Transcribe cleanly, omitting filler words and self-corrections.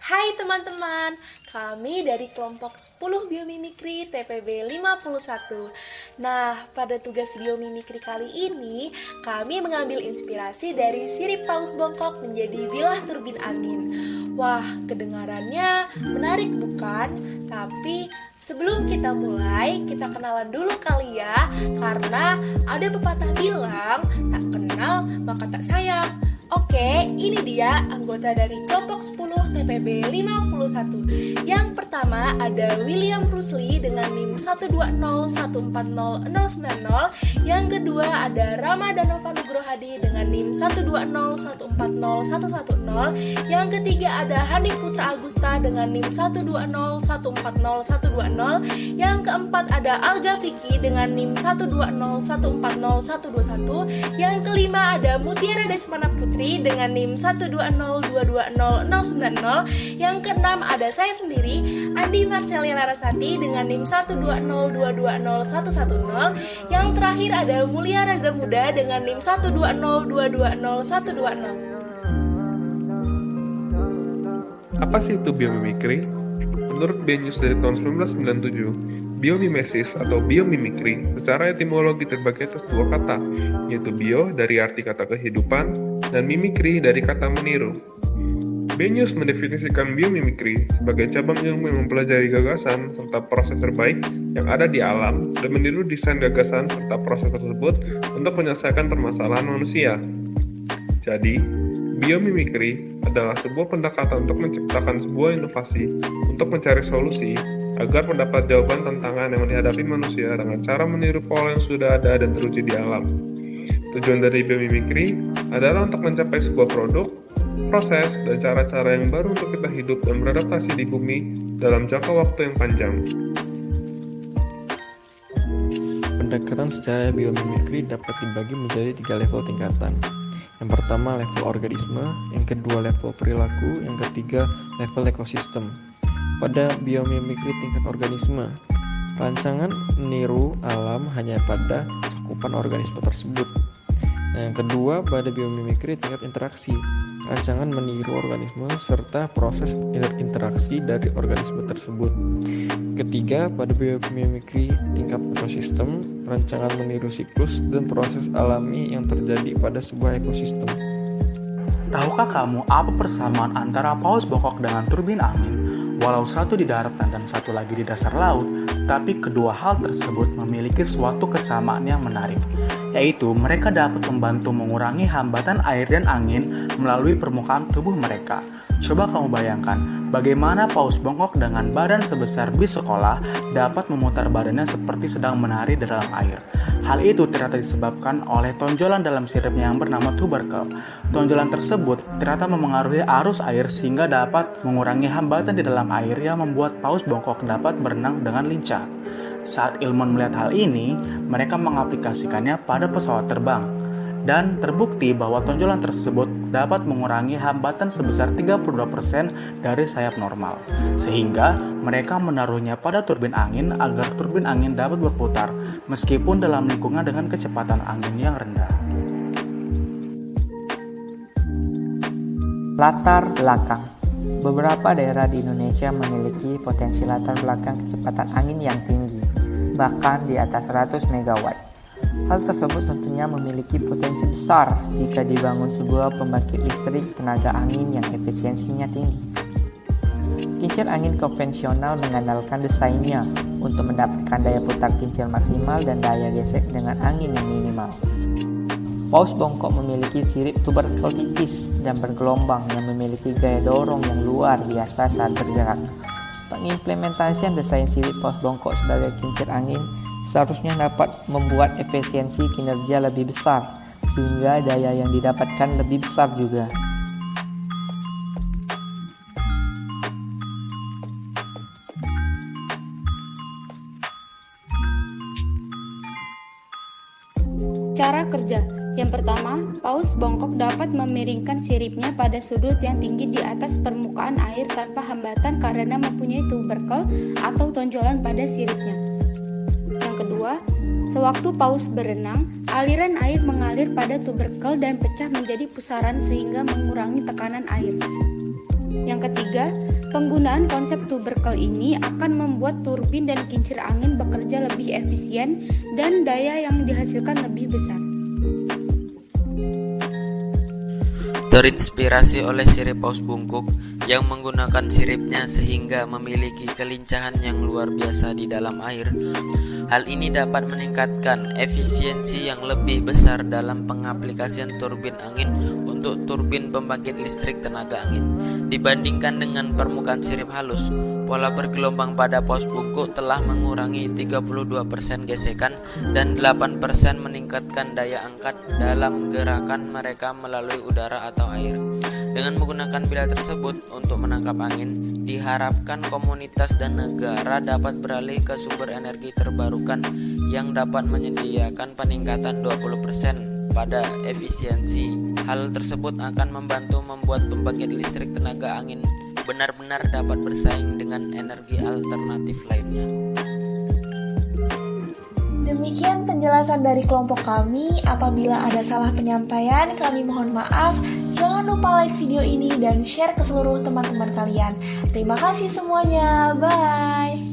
Hai teman-teman, kami dari kelompok 10 Biomimikri TPB 51. Nah, pada tugas biomimikri kali ini, kami mengambil inspirasi dari sirip paus bongkok menjadi bilah turbin angin. Wah, kedengarannya menarik bukan? Tapi sebelum kita mulai, kita kenalan dulu kali ya, karena ada pepatah bilang, tak kenal maka tak sayang. Oke, ini dia anggota dari kelompok 10 TPB 51. Yang pertama ada William Rusli dengan NIM 120140090. Yang kedua ada Rama Danova Nugrohadi dengan NIM 120140110. Yang ketiga ada Hanif Putra Agusta dengan NIM 120140120. Yang keempat ada Alga Vicky dengan NIM 120140121. Yang kelima ada Mutiara Desmana Putri dengan NIM 120220090. Yang keenam ada saya sendiri, Andi Marcelia Larasati dengan NIM 120220110. Yang terakhir ada Mulia Raza Muda dengan NIM 120220120. Apa sih itu biomimikri? Menurut BNews dari tahun 1997, biomimesis atau biomimikri secara etimologi terbagi atas dua kata, yaitu bio dari arti kata kehidupan dan mimikri dari kata meniru. BNews mendefinisikan biomimikri sebagai cabang ilmu yang mempelajari gagasan serta proses terbaik yang ada di alam dan meniru desain gagasan serta proses tersebut untuk menyelesaikan permasalahan manusia. Jadi, biomimikri adalah sebuah pendekatan untuk menciptakan sebuah inovasi untuk mencari solusi agar mendapat jawaban tantangan yang dihadapi manusia dengan cara meniru pola yang sudah ada dan teruji di alam. Tujuan dari biomimikri adalah untuk mencapai sebuah produk, proses, dan cara-cara yang baru untuk kita hidup dan beradaptasi di bumi dalam jangka waktu yang panjang. Pendekatan secara biomimikri dapat dibagi menjadi 3 level tingkatan. Yang pertama level organisme, yang kedua level perilaku, yang ketiga level ekosistem. Pada biomimikri tingkat organisme, rancangan meniru alam hanya pada cakupan organisme tersebut. Yang kedua pada biomimikri tingkat interaksi, rancangan meniru organisme serta proses interaksi dari organisme tersebut. Ketiga pada biomimikri tingkat ekosistem, rancangan meniru siklus dan proses alami yang terjadi pada sebuah ekosistem. Tahukah kamu apa persamaan antara paus bongkok dengan turbin angin? Walau satu di daratan dan satu lagi di dasar laut, tapi kedua hal tersebut memiliki suatu kesamaan yang menarik, yaitu mereka dapat membantu mengurangi hambatan air dan angin melalui permukaan tubuh mereka. Coba kamu bayangkan, bagaimana paus bongkok dengan badan sebesar bis sekolah dapat memutar badannya seperti sedang menari di dalam air. Hal itu ternyata disebabkan oleh tonjolan dalam siripnya yang bernama tubercle. Tonjolan tersebut ternyata memengaruhi arus air sehingga dapat mengurangi hambatan di dalam air yang membuat paus bongkok dapat berenang dengan lincah. Saat ilmuwan melihat hal ini, mereka mengaplikasikannya pada pesawat terbang. Dan terbukti bahwa tonjolan tersebut dapat mengurangi hambatan sebesar 32% dari sayap normal. Sehingga mereka menaruhnya pada turbin angin agar turbin angin dapat berputar meskipun dalam lingkungan dengan kecepatan angin yang rendah. Latar belakang. Beberapa daerah di Indonesia memiliki potensi latar belakang kecepatan angin yang tinggi, bahkan di atas 100 MW. Hal tersebut tentunya memiliki potensi besar jika dibangun sebuah pembangkit listrik tenaga angin yang efisiensinya tinggi. Kincir angin konvensional mengandalkan desainnya untuk mendapatkan daya putar kincir maksimal dan daya gesek dengan angin yang minimal. Paus bongkok memiliki sirip tubercle tipis dan bergelombang yang memiliki gaya dorong yang luar biasa saat bergerak. Pengimplementasian desain sirip paus bongkok sebagai kincir angin seharusnya dapat membuat efisiensi kinerja lebih besar, sehingga daya yang didapatkan lebih besar juga. Cara kerja. Yang pertama, paus bongkok dapat memiringkan siripnya pada sudut yang tinggi di atas permukaan air tanpa hambatan karena mempunyai tubercle atau tonjolan pada siripnya. Yang kedua, sewaktu paus berenang, aliran air mengalir pada tubercle dan pecah menjadi pusaran sehingga mengurangi tekanan air. Yang ketiga, penggunaan konsep tubercle ini akan membuat turbin dan kincir angin bekerja lebih efisien dan daya yang dihasilkan lebih besar. Terinspirasi oleh sirip paus bungkuk yang menggunakan siripnya sehingga memiliki kelincahan yang luar biasa di dalam air. Hal ini dapat meningkatkan efisiensi yang lebih besar dalam pengaplikasian turbin angin untuk turbin pembangkit listrik tenaga angin. Dibandingkan dengan permukaan sirip halus, pola bergelombang pada paus bungkuk telah mengurangi 32% gesekan dan 8% meningkatkan daya angkat dalam gerakan mereka melalui udara atau air. Dengan menggunakan pilar tersebut untuk menangkap angin, diharapkan komunitas dan negara dapat beralih ke sumber energi terbarukan yang dapat menyediakan peningkatan 20% pada efisiensi. Hal tersebut akan membantu membuat pembangkit listrik tenaga angin benar-benar dapat bersaing dengan energi alternatif lainnya. Demikian penjelasan dari kelompok kami. Apabila ada salah penyampaian, kami mohon maaf. Jangan lupa like video ini dan share ke seluruh teman-teman kalian. Terima kasih semuanya. Bye.